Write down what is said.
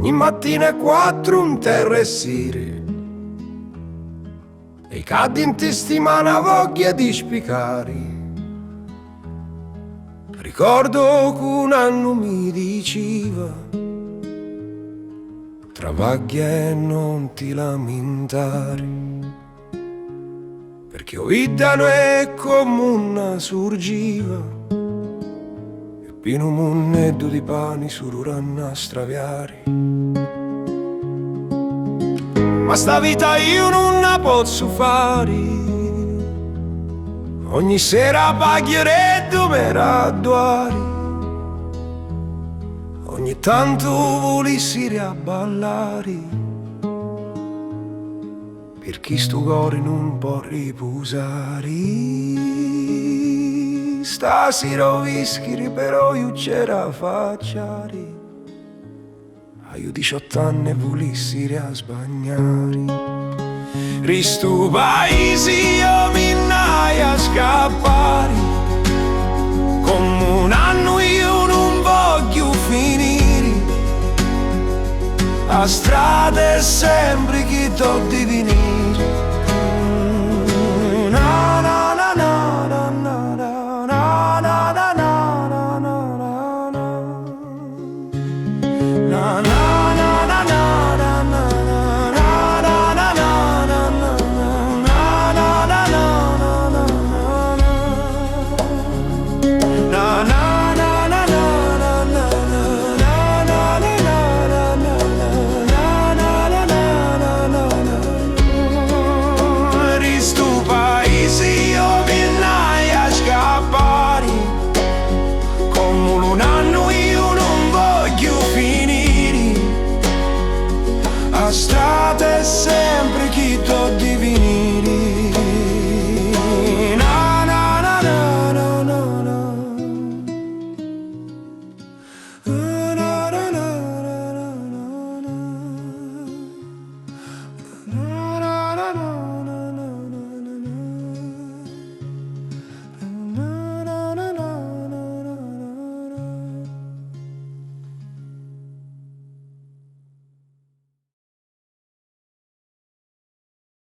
ogni mattina è 4 un terra e sire, e cade in testimana voglia di spicare. Ricordo che un anno mi diceva: travaglia e non ti lamentare, perché vita non è come una surgiva, e pieno munneddo di pani sururanno a straviare. Ma sta vita io non la posso fare, ogni sera paghereddo mi raddoare. Ogni tanto volissi riabballare, per chi sto cuore non può riposare. Stasera whisky però io c'era facciare, a io 18 anni volissi riasbagnare. Ristu paesi io mi nai a scappare, come un anno io non voglio finire, a strada è sempre chi t'ho di venire.